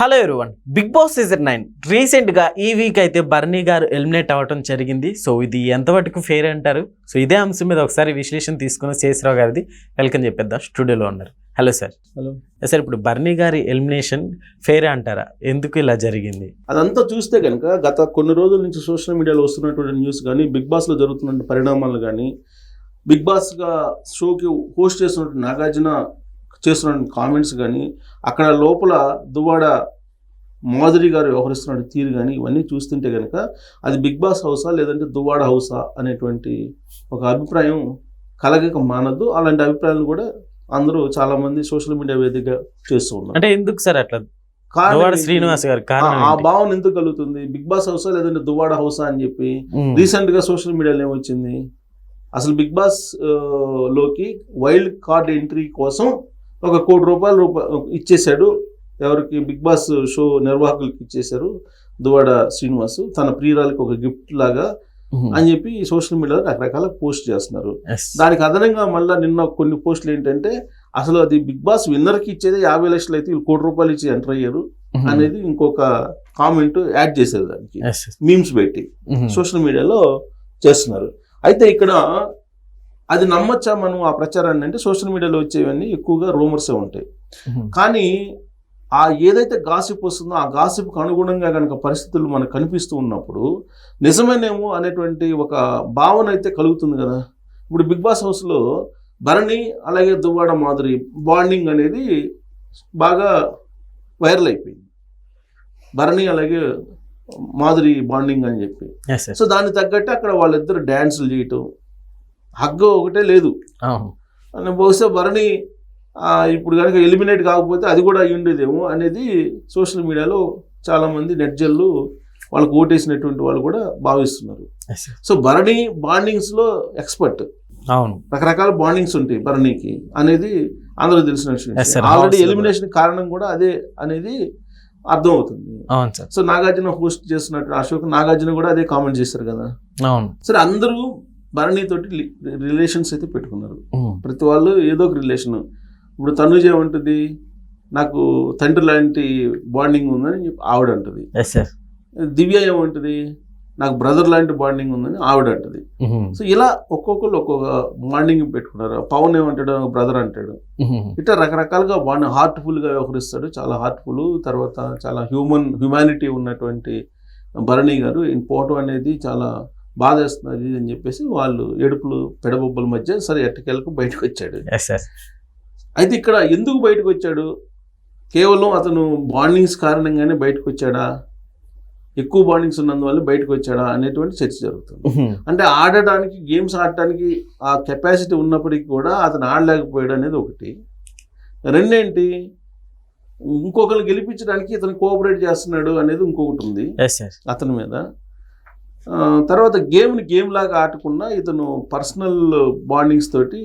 Hello everyone, Bigg Boss season 9 రీసెంట్గా ఈ week అయితే బర్నీ గారు ఎలిమినేట్ అవ్వడం జరిగింది. సో ఇది ఎంతవరకు ఫెయిర్ అంటారు? సో ఇదే అంశం మీద ఒకసారి విశ్లేషణ తీసుకుని శేషరావు గారిది వెల్కమ్ చెప్పేద్దాం. స్టూడియోలో ఉన్నారు. Hello sir. హలో సార్, ఇప్పుడు బర్నీ గారి ఎలిమినేషన్ ఫెయిర్ అంటారా? ఎందుకు ఇలా జరిగింది? అదంతా చూస్తే కనుక గత కొన్ని రోజుల నుంచి సోషల్ మీడియాలో వస్తున్నటువంటి న్యూస్ కానీ, బిగ్ బాస్లో జరుగుతున్న పరిణామాలు కానీ, బిగ్ బాస్గా షోకి హోస్ట్ చేస్తున్నటువంటి నాగార్జున చేస్తున్న కామెంట్స్ కానీ, అక్కడ లోపల దువ్వాడ మాధురి గారు వ్యవహరిస్తున్న తీరు కానీ, ఇవన్నీ చూస్తుంటే కనుక అది బిగ్ బాస్ హౌసా లేదంటే దువ్వాడ హౌసా అనేటువంటి ఒక అభిప్రాయం కలగక మానద్దు. అలాంటి అభిప్రాయాలను కూడా అందరూ చాలా మంది సోషల్ మీడియా వేదికగా చేస్తూ ఉన్నారు. అంటే ఎందుకు సార్ అట్లా? శ్రీనివాస్ గారు ఆ భావన ఎందుకు కలుగుతుంది? బిగ్ బాస్ హౌసా లేదంటే దువ్వాడ హౌసా అని చెప్పి రీసెంట్ గా సోషల్ మీడియాలో ఏమొచ్చింది, అసలు బిగ్ బాస్ లోకి వైల్డ్ కార్డ్ ఎంట్రీ కోసం ₹1 కోటి ఇచ్చేశాడు. ఎవరికి? బిగ్ బాస్ షో నిర్వాహకులకి ఇచ్చేశారు దువ్వాడ శ్రీనివాస్, తన ప్రియురాలకి ఒక గిఫ్ట్ లాగా అని చెప్పి సోషల్ మీడియాలో రకరకాల పోస్ట్ చేస్తున్నారు. దానికి అదనంగా మళ్ళీ నిన్న కొన్ని పోస్టులు ఏంటంటే, అసలు అది బిగ్ బాస్ విన్నర్కి ఇచ్చేది 50 లక్షలు అయితే వీళ్ళు ₹1 ఇచ్చి ఎంటర్ అయ్యారు అనేది ఇంకొక కామెంట్ యాడ్ చేశారు. దానికి మీమ్స్ పెట్టి సోషల్ మీడియాలో చేస్తున్నారు. అయితే ఇక్కడ అది నమ్మచ్చా మనం ఆ ప్రచారాన్ని అంటే? సోషల్ మీడియాలో వచ్చేవన్నీ ఎక్కువగా రూమర్సే ఉంటాయి. కానీ ఆ ఏదైతే గాసిప్ వస్తుందో ఆ గాసిప్కు అనుగుణంగా కనుక పరిస్థితులు మనకు కనిపిస్తూ ఉన్నప్పుడు నిజమేనేమో అనేటువంటి ఒక భావన అయితే కలుగుతుంది కదా. ఇప్పుడు బిగ్ బాస్ హౌస్లో భరణి అలాగే దువ్వాడ మాధురి బాండింగ్ అనేది బాగా వైరల్ అయిపోయింది. భరణి అలాగే మాధురి బాండింగ్ అని చెప్పి. సో దానికి తగ్గట్టు అక్కడ వాళ్ళిద్దరు డ్యాన్సులు చేయటం, హగ్గు ఒకటే లేదు. బహుశా భరణి ఇప్పుడు కనుక ఎలిమినేట్ కాకపోతే అది కూడా అయ్యి ఉండేదేమో అనేది సోషల్ మీడియాలో చాలామంది నెట్జన్లు వాళ్ళకు ఓటేసినటువంటి వాళ్ళు కూడా భావిస్తున్నారు. సో భరణి బాండింగ్స్లో ఎక్స్పర్ట్. అవును, రకరకాల బాండింగ్స్ ఉంటాయి భరణికి అనేది అందరూ తెలిసిన విషయం. ఆల్రెడీ ఎలిమినేషన్ కారణం కూడా అదే అనేది అర్థం అవుతుంది. సో నాగార్జున హోస్ట్ చేస్తున్నట్టు అశోక్ నాగార్జున కూడా అదే కామెంట్ చేశారు కదా. అవును, సరే అందరూ భరణి తోటి రిలేషన్స్ అయితే పెట్టుకున్నారు. ప్రతి వాళ్ళు ఏదో ఒక రిలేషన్. ఇప్పుడు తనుజ ఏమంటుంది, నాకు తండ్రి లాంటి బాండింగ్ ఉందని చెప్పి ఆవిడ అంటుంది. దివ్య ఏమంటుంది, నాకు బ్రదర్ లాంటి బాండింగ్ ఉందని ఆవిడ అంటుంది. సో ఇలా ఒక్కొక్కరు ఒక్కొక్క బాండింగ్ పెట్టుకున్నారు. పవన్ ఏమంటాడు, బ్రదర్ అంటాడు. ఇట్లా రకరకాలుగా బాండింగ్ హార్ట్ఫుల్గా వ్యవహరిస్తాడు, చాలా హార్ట్ఫుల్. తర్వాత చాలా హ్యూమానిటీ ఉన్నటువంటి భరణి గారు పోవటం అనేది చాలా బాధేస్తున్నది అని చెప్పేసి వాళ్ళు ఏడుపులు పెడబొబ్బల మధ్య సరే ఎట్టకేలకు బయటకు వచ్చాడు. అయితే ఇక్కడ ఎందుకు బయటకు వచ్చాడు? కేవలం అతను బాండింగ్స్ కారణంగానే బయటకు వచ్చాడా, ఎక్కువ బాండింగ్స్ ఉన్నందువల్ల బయటకు వచ్చాడా అనేటువంటి చర్చ జరుగుతుంది. అంటే ఆడటానికి, గేమ్స్ ఆడటానికి ఆ కెపాసిటీ ఉన్నప్పటికీ కూడా అతను ఆడలేకపోయాడు అనేది ఒకటి. రెండేంటి, ఇంకొకరిని గెలిపించడానికి ఇతను కోఆపరేట్ చేస్తున్నాడు అనేది ఇంకొకటి ఉంది అతని మీద. తర్వాత గేమ్ని గేమ్ లాగా ఆడకుండా ఇతను పర్సనల్ బాండింగ్స్ తోటి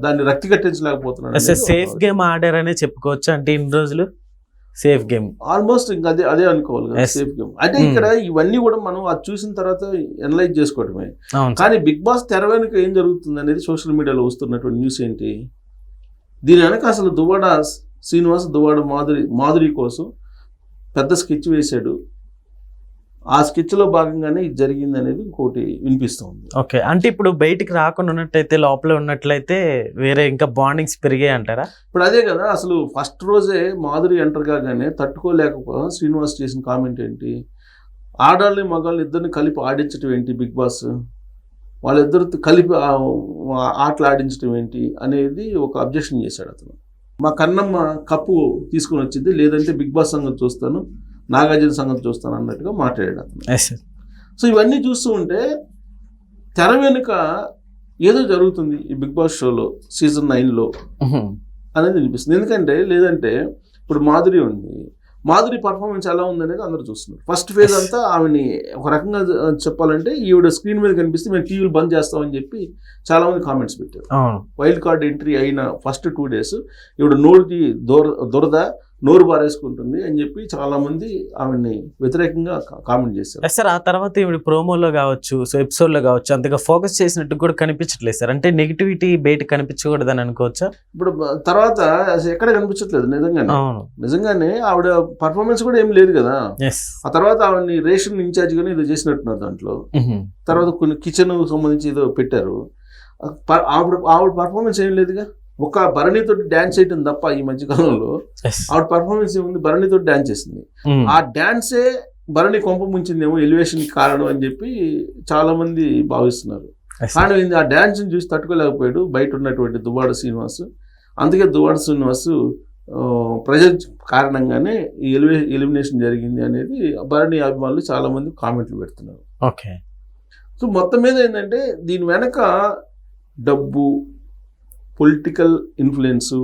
దాన్ని రక్తి కట్టించలేకపోతున్నాడు. సేఫ్ గేమ్ ఆడారనే చెప్పుకోవచ్చు. అంటే ఇన్ని రోజులు సేఫ్ గేమ్ ఆల్మోస్ట్ ఇంకా అదే అనుకోవాలి కదా, సేఫ్ గేమ్ అంటే. ఇక్కడ ఇవన్నీ కూడా మనం అది చూసిన తర్వాత అనలైజ్ చేసుకోవటమే. కానీ బిగ్ బాస్ తెర వెనుక ఏం జరుగుతుంది అనేది సోషల్ మీడియాలో వస్తున్నటువంటి న్యూస్ ఏంటి? దీని వెనక అసలు దువ్వాడ శ్రీనివాస్ దువ్వాడ మాధురి కోసం పెద్ద స్కెచ్ వేశాడు. ఆ స్కెచ్లో భాగంగానే ఇది జరిగింది అనేది ఇంకోటి వినిపిస్తుంది. ఓకే, అంటే ఇప్పుడు బయటికి రాకుండా ఉన్నట్టయితే, లోపల ఉన్నట్లయితే వేరే ఇంకా బాండింగ్స్ పెరిగాయి అంటారా? ఇప్పుడు అదే కదా, అసలు ఫస్ట్ రోజే మాధురి ఎంటర్ కాగానే తట్టుకోలేకపో శ్రీనివాస్ చేసిన కామెంట్ ఏంటి, ఆడాళ్ళని మగాళ్ళని ఇద్దరిని కలిపి ఆడించడం ఏంటి, బిగ్ బాస్ వాళ్ళిద్దరు కలిపి ఆటలు ఆడించడం ఏంటి అనేది ఒక అబ్జెక్షన్ చేశాడు అతను. మా కన్నమ్మ కప్పు తీసుకుని వచ్చింది, లేదంటే బిగ్ బాస్ సంగతి చూస్తాను, నాగార్జున సంగతి చూస్తాను అన్నట్టుగా మాట్లాడాడు అతను. సో ఇవన్నీ చూస్తూ ఉంటే తెర వెనుక ఏదో జరుగుతుంది ఈ బిగ్ బాస్ షోలో సీజన్ 9లో అనేది అనిపిస్తుంది. ఎందుకంటే లేదంటే ఇప్పుడు మాధురి ఉంది, మాధురి పర్ఫార్మెన్స్ ఎలా ఉందనేది అందరూ చూస్తున్నారు. ఫస్ట్ ఫేజ్ అంతా ఆమెని ఒక రకంగా చెప్పాలంటే ఈవిడ స్క్రీన్ మీద కనిపిస్తే మేము టీవీలు బంద్ చేస్తామని చెప్పి చాలా మంది కామెంట్స్ పెట్టారు. వైల్డ్ కార్డ్ ఎంట్రీ అయిన ఫస్ట్ 2 days ఈవిడ నోటికి దురద, నోరు బారేసుకుంటుంది అని చెప్పి చాలా మంది ఆవిడ్ని వ్యతిరేకంగా కామెంట్ చేశారు. సార్ ఆ తర్వాత ఈవిడ ప్రోమోలో కావచ్చు, సో ఎపిసోడ్లో కావచ్చు అంతగా ఫోకస్ చేసినట్టు కూడా కనిపించట్లేదు సార్. అంటే నెగిటివిటీ బయట కనిపించకూడదని అనుకోవచ్చా? ఇప్పుడు తర్వాత అసలు ఎక్కడ కనిపించట్లేదు అవును. నిజంగానే ఆవిడ పర్ఫార్మెన్స్ కూడా ఏం లేదు కదా. Yes. ఆ తర్వాత ఆవిడని రేషన్ ఇన్ఛార్జ్ గానే ఏదో చేసినట్టున్నారు దాంట్లో. తర్వాత కొన్ని కిచెన్ సంబంధించి ఏదో పెట్టారు. ఆవిడ పర్ఫార్మెన్స్ ఏం లేదుగా, ఒక భరణితో డాన్స్ చేయటం తప్ప ఈ మధ్యకాలంలో ఆవిడ పర్ఫార్మెన్స్ ఏముంది, భరణితో డాన్స్ చేసింది. ఆ డాన్సే భరణి కొంప ముంచిందేమో, ఎలివేషన్ కారణం అని చెప్పి చాలా మంది భావిస్తున్నారు. కానీ ఆ డాన్స్ చూసి తట్టుకోలేకపోయాడు బయట ఉన్నటువంటి దువ్వాడ శ్రీనివాస్. అందుకే దువ్వాడ శ్రీనివాస్ ప్రజల కారణంగానే ఈ ఎలిమినేషన్ జరిగింది అనేది భరణి అభిమానులు చాలా మంది కామెంట్లు పెడుతున్నారు. ఓకే. సో మొత్తం మీద ఏంటంటే దీని వెనక డబ్బు, పొలిటికల్ ఇన్ఫ్లుయెన్సు,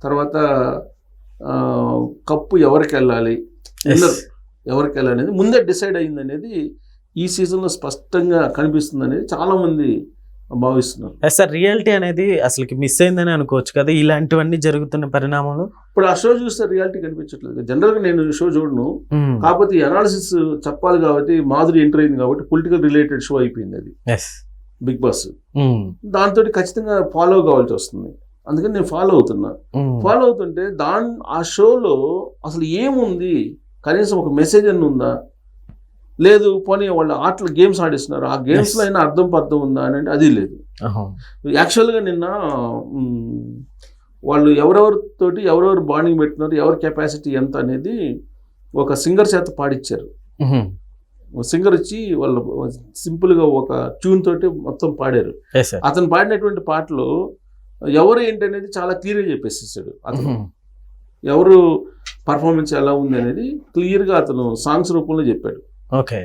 తర్వాత కప్పు ఎవరికి వెళ్ళాలి, ఎవరికి వెళ్ళాలి అనేది ముందే డిసైడ్ అయింది అనేది ఈ సీజన్లో స్పష్టంగా కనిపిస్తుంది అనేది చాలా మంది భావిస్తున్నారు. సార్ రియాలిటీ అనేది అసలుకి మిస్ అయిందని అనుకోవచ్చు కదా ఇలాంటివన్నీ జరుగుతున్న పరిణామాలు. ఇప్పుడు ఆ షో చూస్తే రియాలిటీ కనిపించట్లేదు. జనరల్గా నేను షో చూడను, కాకపోతే ఈ అనాలిసిస్ చెప్పాలి కాబట్టి మాధురి ఎంటర్ అయింది కాబట్టి పొలిటికల్ రిలేటెడ్ షో అయిపోయింది అది బిగ్ బాస్. దాంతో ఖచ్చితంగా ఫాలో కావాల్సి వస్తుంది. అందుకని నేను ఫాలో అవుతుంటే ఆ షోలో అసలు ఏముంది, కనీసం ఒక మెసేజ్ అని ఉందా, లేదు పోనీ వాళ్ళ ఆటలు గేమ్స్ ఆడిస్తున్నారు, ఆ గేమ్స్లో అయినా అర్థం ఉందా అని అంటే అది లేదు. యాక్చువల్గా నిన్న వాళ్ళు ఎవరెవరు బాండింగ్ పెట్టినారు, ఎవరి కెపాసిటీ ఎంత అనేది ఒక సింగర్ చేత పాడిచ్చారు. సింగర్ వచ్చి వాళ్ళు సింపుల్గా ఒక ట్యూన్ తోటి మొత్తం పాడారు. అతను పాడినటువంటి పాటలు ఎవరు ఏంటి అనేది చాలా క్లియర్గా చెప్పేసేసాడు. అతను ఎవరు పర్ఫార్మెన్స్ ఎలా ఉంది అనేది క్లియర్గా అతను సాంగ్స్ రూపంలో చెప్పాడు. ఓకే.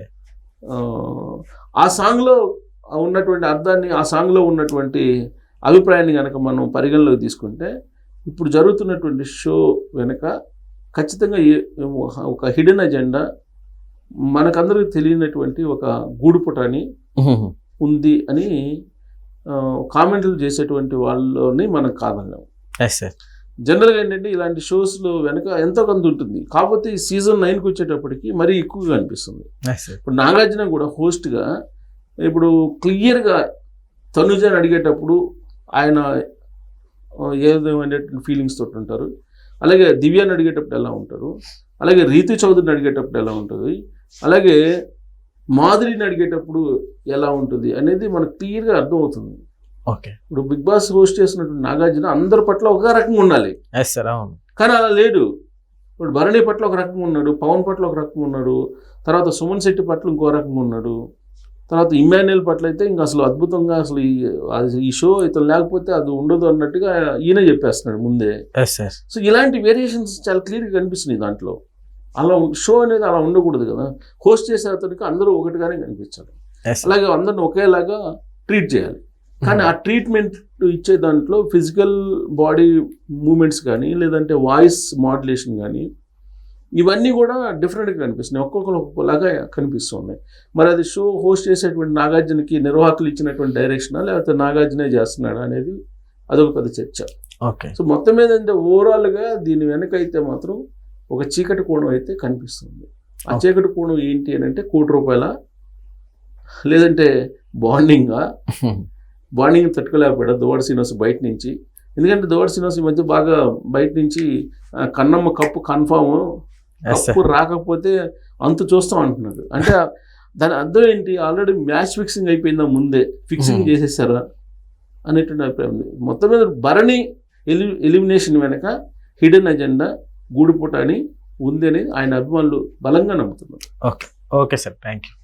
ఆ సాంగ్లో ఉన్నటువంటి అర్థాన్ని, ఆ సాంగ్లో ఉన్నటువంటి అభిప్రాయాన్ని కనుక మనం పరిగణలోకి తీసుకుంటే ఇప్పుడు జరుగుతున్నటువంటి షో వెనుక ఖచ్చితంగా ఒక హిడెన్ అజెండా, మనకందరికి తెలియనటువంటి ఒక గూడుపుటాని ఉంది అని కామెంట్లు చేసేటువంటి వాళ్ళని మనం కాదన్నాం. జనరల్గా ఏంటంటే ఇలాంటి షోస్లో వెనక ఎంతో కొంత ఉంటుంది, కాకపోతే ఈ సీజన్ 9కి వచ్చేటప్పటికి మరీ ఎక్కువగా అనిపిస్తుంది. ఇప్పుడు నాగార్జున కూడా హోస్ట్గా ఇప్పుడు క్లియర్గా తనుజని అడిగేటప్పుడు ఆయన ఏదేమైనటువంటి ఫీలింగ్స్ తోటి ఉంటారు, అలాగే దివ్యాన్ని అడిగేటప్పుడు ఎలా ఉంటారు, అలాగే రీతు చౌదరిని అడిగేటప్పుడు ఎలా ఉంటుంది, అలాగే మాధురిని అడిగేటప్పుడు ఎలా ఉంటుంది అనేది మనకు క్లియర్గా అర్థమవుతుంది. ఓకే. ఇప్పుడు బిగ్ బాస్ హోస్ట్ చేసినటువంటి నాగార్జున అందరి పట్ల ఒక రకంగా ఉండాలి, కానీ అలా లేడు. ఇప్పుడు భరణి పట్ల ఒక రకంగా ఉన్నాడు, పవన్ పట్ల ఒక రకంగా ఉన్నాడు, తర్వాత సుమన్ శెట్టి పట్ల ఇంకో రకంగా ఉన్నాడు, తర్వాత ఇమ్మాన్యుయల్ పట్ల అయితే ఇంకా అసలు అద్భుతంగా అసలు ఈ షో ఇతను లేకపోతే అది ఉండదు అన్నట్టుగా ఈయన చెప్పేస్తున్నాడు ముందే. సో ఇలాంటి వేరియేషన్స్ చాలా క్లియర్గా కనిపిస్తున్నాయి దాంట్లో. అలా షో అనేది అలా ఉండకూడదు కదా. హోస్ట్ చేసే అతనికి అందరూ ఒకటిగానే కనిపించాలి, అలాగే అందరిని ఒకేలాగా ట్రీట్ చేయాలి. కానీ ఆ ట్రీట్మెంట్ ఇచ్చే దాంట్లో ఫిజికల్ బాడీ మూమెంట్స్ కానీ, లేదంటే వాయిస్ మాడ్యులేషన్ కానీ, ఇవన్నీ కూడా డిఫరెంట్గా కనిపిస్తున్నాయి, ఒక్కొక్కరు ఒక్కొక్కలాగా కనిపిస్తున్నాయి. మరి అది షో హోస్ట్ చేసేటువంటి నాగార్జునకి నిర్వాహకులు ఇచ్చినటువంటి డైరెక్షనా, లేకపోతే నాగార్జునే చేస్తున్నాడా అనేది అదొక పెద్ద చర్చ. ఓకే. సో మొత్తం మీద అంటే ఓవరాల్గా దీని వెనకైతే మాత్రం ఒక చీకటి కోణం అయితే కనిపిస్తుంది. ఆ చీకటి కోణం ఏంటి అని అంటే ₹1,00,00,000 లేదంటే బాండింగ్ తట్టుకోలేకపోయాడు దువ్వాడ శ్రీనివాస్ బయట నుంచి. ఎందుకంటే దువ్వాడ శ్రీనివాస్ ఈ మధ్య బాగా బయట నుంచి కన్నమ్మ కప్పు కన్ఫామ్, కప్పు రాకపోతే అంత చూస్తాం అంటున్నారు. అంటే దాని అర్థం ఏంటి, ఆల్రెడీ మ్యాచ్ ఫిక్సింగ్ అయిపోయిందా, ముందే ఫిక్సింగ్ చేసేసారా అనేటువంటి అభిప్రాయం ఉంది. మొత్తం మీద భరణి ఎలిమినేషన్ వెనక హిడెన్ అజెండా, గూడుపుట అని ఉంది అని ఆయన అభిమానులు బలంగా నమ్ముతున్నారు. Okay sir, thank you.